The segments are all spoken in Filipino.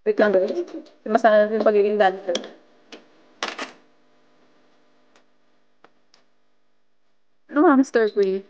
Wait lang guys. Masana natin yung pagiging dancer. Ano nga, Mr. Queen?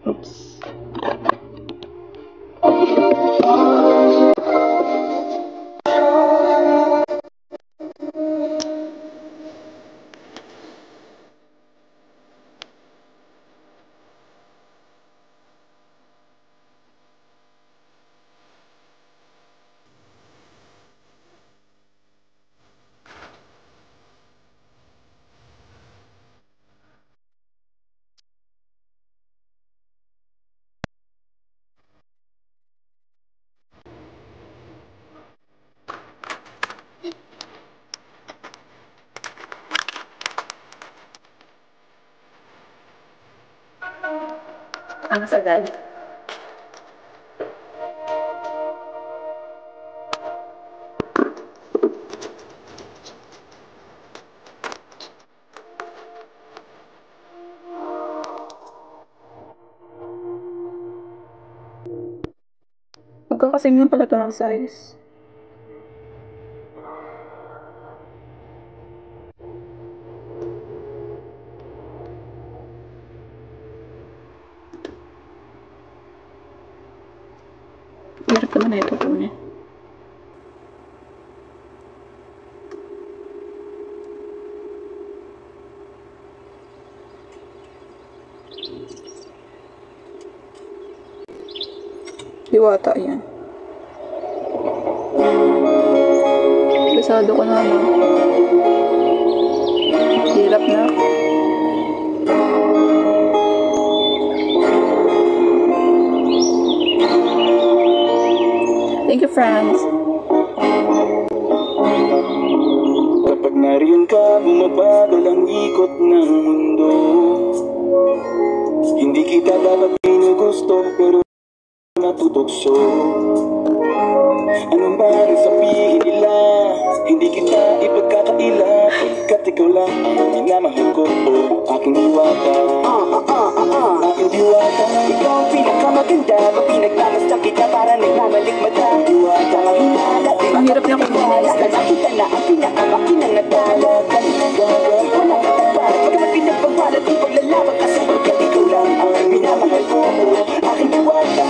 Oops. Ang sagad. Magkakasing lang pala ito ng size. Hirap naman na ito kunin. Diwata yan. Pesado ko na lang. Hirap na. Thank you, friends. Kapag nariyan ka, bumabagal ang ikot ng mundo. Hindi kita dapat ginugusto, pero natutokso. Anong bang sabihin nila? Hindi kita ipagkakaila, pagkat ikaw lang ang minamahal ko. Aking diwata, aking diwata. Ikaw ang pinakamaganda, pag pinagmamasta kita para nagmamalikmata. Diwata, hinala, Ang hirap niya kung nakita na ang pinakamakinang natala. Walang katapat, pagkat pinagpagwalat ang paglalaban kasi pagkat ikaw lang ang minamahal ko. Aking diwata.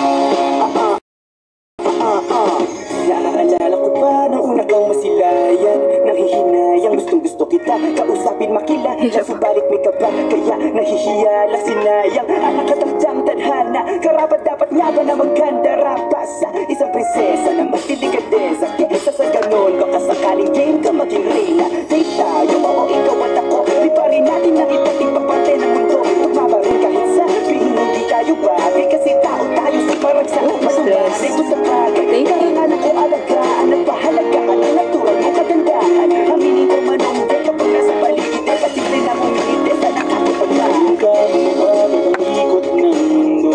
Naaalala ko pa nung una kang masilayan, nanghihinayang gustong-gusto kita kausapin, makilala, subalit may kaba, kaya nahihiya lang sinayang. Anak ka tangtang tadhana, karapat dapat nga ba na maganda rapa sa isang prinsesa na mas delikadesa. Kesa sa ganon, baka sakaling game ka maging reyna. Date tayo, oo ikaw at ako, liparin natin ang iba't ibang parte ng mundo. Magmabarin kahit sa pihin, hindi tayo bagay kasi tao tayo sa parang sa masanganay ko sa bagay. Karangalan ko alagaan, nagpahalagaan ang natural mo kagandahan. Aminin ko manunggay kapag nasa paligid, eh pasimple na mumilite sa nakakapaglaan. Kamuwag ang ikot ng mundo.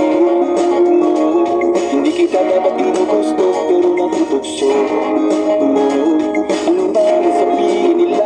Hindi kita dapat ginugusto, pero natutugso. Ano ba ang sabihin nila?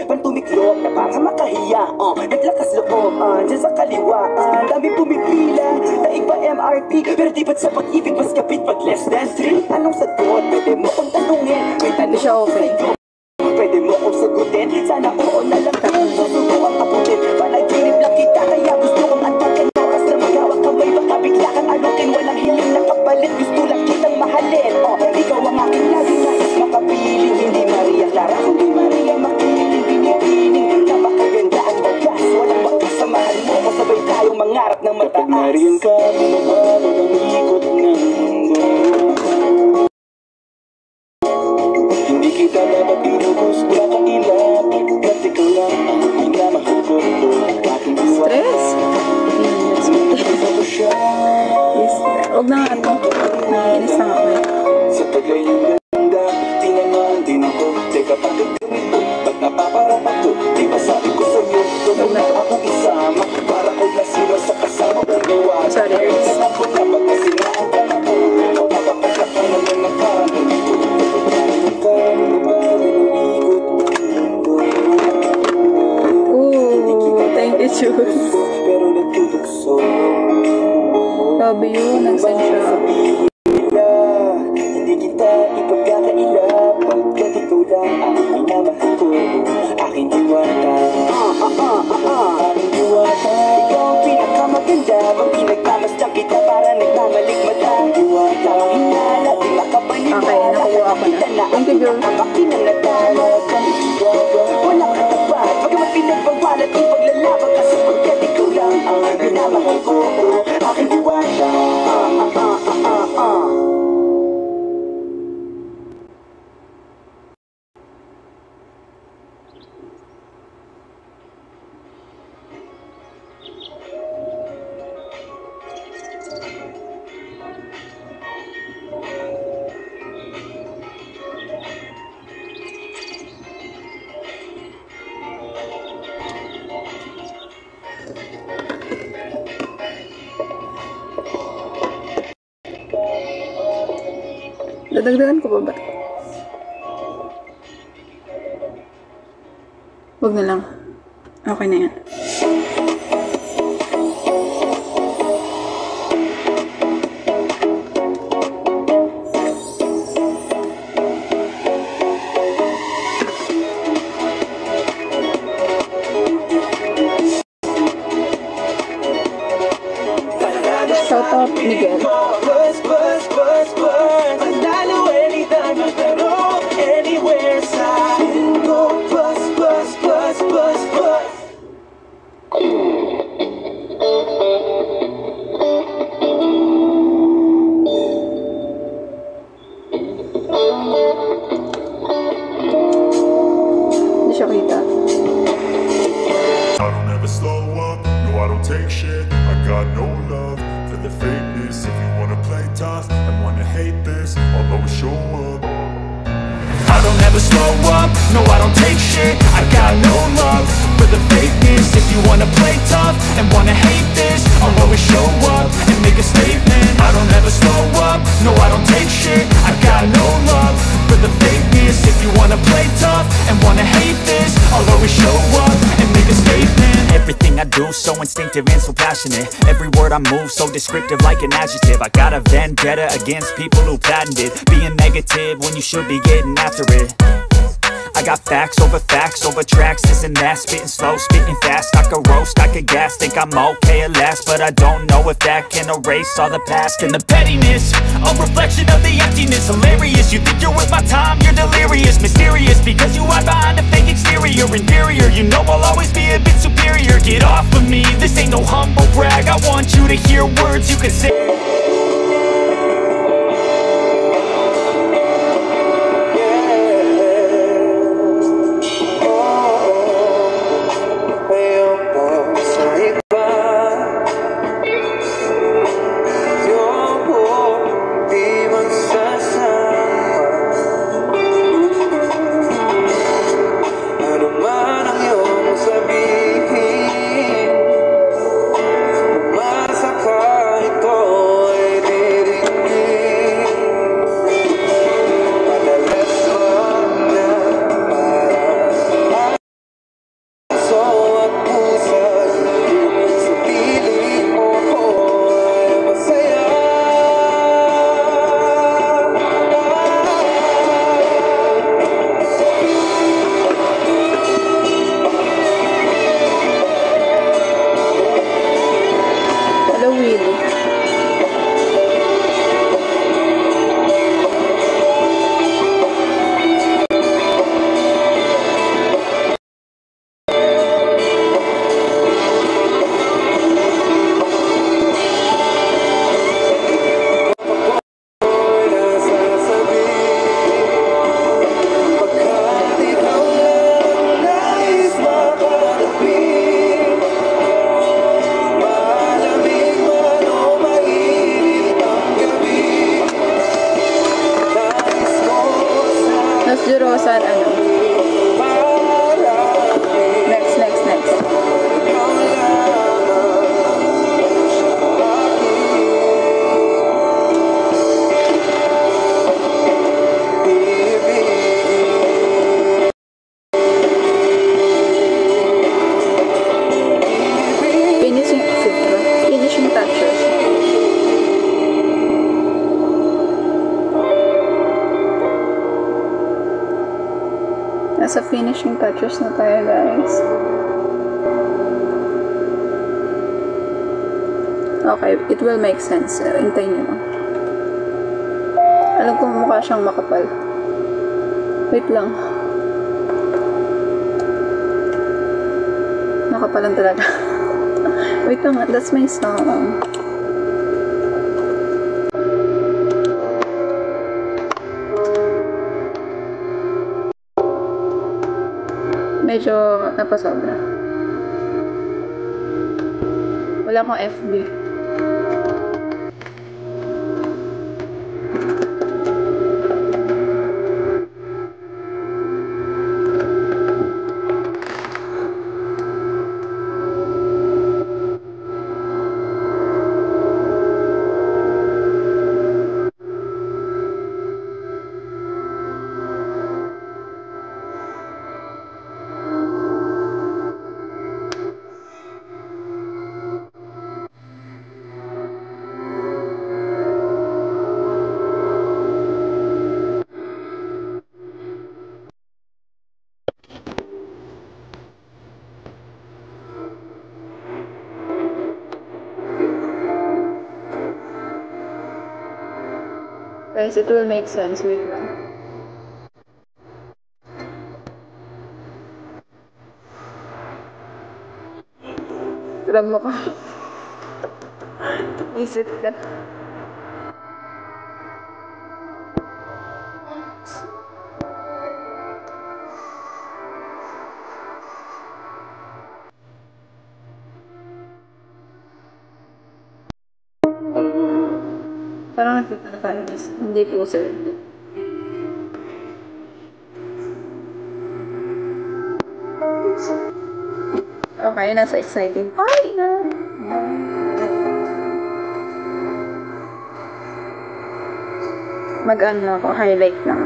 pantumiklop na para makahiya. Naglakas loob, dyan sa kaliwaan, dami pumipila, daig pa MRT, pero di ba't sa pag-ibig mas kapit pag less than 3? Tanong sa doon, pwede mo kong tanungin, may tanong siya okay. pwede mo kong sagutin, sana oo na lang din, susubukan abutin, panaginip lang kita, kaya gusto kong antakin, oras na maghawak kamay, baka bigla kang alukin, walang hiling na kapalit, gusto lang kitang mahalin. Ikaw ang aking laging nais makapiling, hindi Maria Clara, kundi Maria makiling, binibining, napakaganda at wagas, walang makasamahan mo, masabay tayong mangarap ng mataas. Kapag nariyan ka, bumababa ng ikot ng mundo, hindi kita dapat inubos, wala kang ilapit, at ikaw lang ang minamahal ko. Stress? Huwag na nga ito. Naiinis na nga ako. Sa tagay yung ganda, tinamaan din ako. Teka, bakit ganito? Ba't napaparapat to? Di ba sabi ko sa'yo, huwag na akong isama, para ko na sila sa kasama kong gawa. Sorry. Ngayon na ako na pagkasinaan ka na ko, mapapakasya ka na lang ng kanan ko. Ooh, thank you, Jules. Pero nagtutukso. Sabi yun, nag-send siya. Hindi kita ipagkakaila, pagkat ikaw lang ang minamahal ko. Aking diwata, aking diwata, ikaw ang pinakamaganda, pag pinagmamasdan kita para nagmamalikmata. Diwata, ang hinala, di makapaniwala. Okay, nakuha ako na. Thank you, Jules. Walang katapat, pagkamat pinagbawalat kung paglalaban ka sa pagkat ikaw lang ang minamahal ko. Aking diwata, Dadagdagan ko pa ba? Huwag na lang. Okay na yan. Shout out Miguel. Hindi siya kita. I don't ever slow up, no I don't take shit. I got no love for the fakeness. If you wanna play tough and wanna hate this, I'll always show up. I don't ever slow up, no I don't take shit. I got no love for the fakeness. If you wanna play tough and wanna hate this, I'll always show up and make a statement. I don't ever slow up, no I don't take shit. I got no love for the fakeness. If you wanna play tough and wanna hate this, I'll always show up and make a statement. Everything I do so instinctive and so passionate. Every word I move so descriptive like an adjective. I got a vendetta against people who patented being negative when you should be getting after it. I got facts over tracks, this and that. Spitting slow, spitting fast. I could roast, I could gas. Think I'm okay at last, but I don't know if that can erase all the past. And the pettiness, a reflection of the emptiness. Hilarious, you think you're worth my time, you're delirious. Mysterious, because you hide behind a fake exterior. Inferior, you know I'll always be a bit superior. Get off of me, this ain't no humble brag. I want you to hear words you can say. nasa finishing touches na tayo, guys. Okay, it will make sense. Hintayin nyo lang. Alam ko mukha siyang makapal. Wait lang. Nakapalan talaga. Wait lang, that's my song. Medyo napasobra. Wala akong FB. Guys, it will make sense. Wait lang. Alam mo ka. Visit ka. Parang nagtatanis. Hindi po, sir. Okay, nasa exciting part na. Mag-ano ako, highlight lang.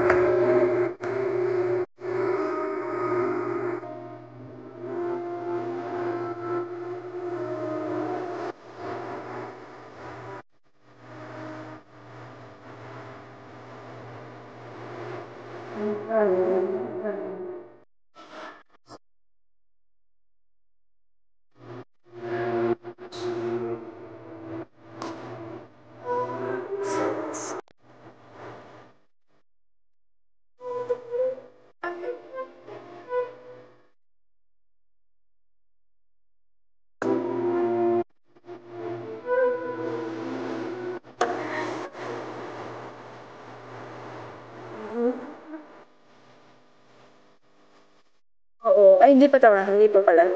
Oo. Ay, hindi pa tama. Hindi pa pala.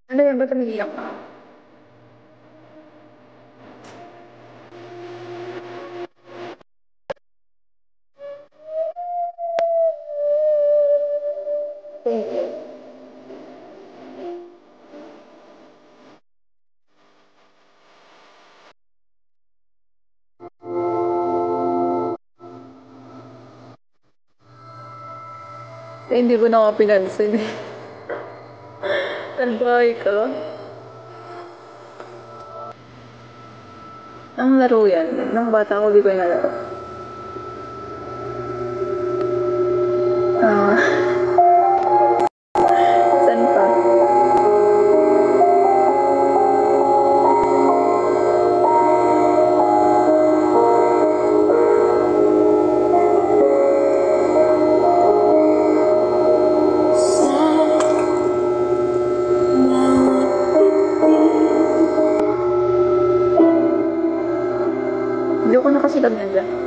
Ano yan? Ba't umiiyak ka? Hindi ko na nga pinansin. Talbay ka. Ang laro yan. Nang bata ko, di ko yung nalaro. Saan pa? Hindi ko nakasilab na dyan.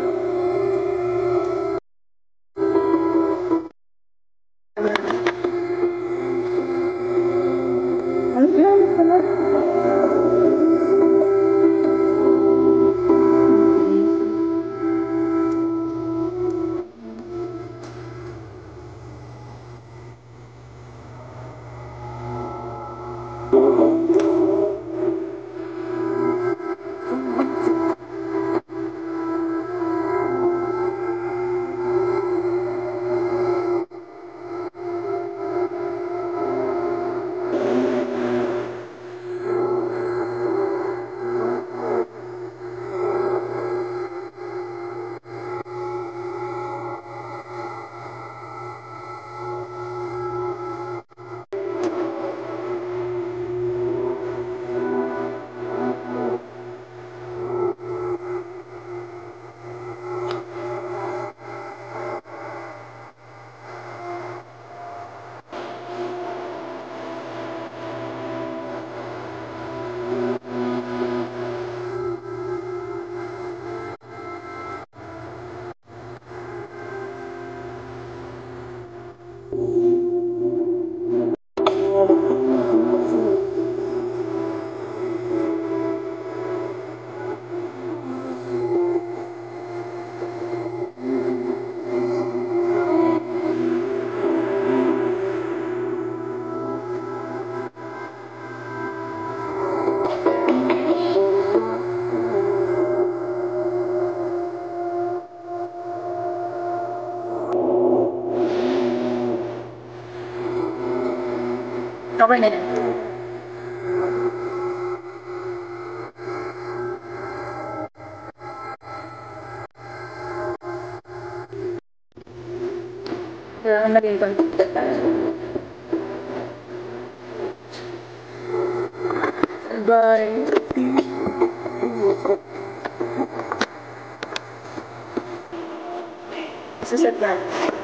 Okay na yan. Kailangan naging contented tayo. Bye. Suset na.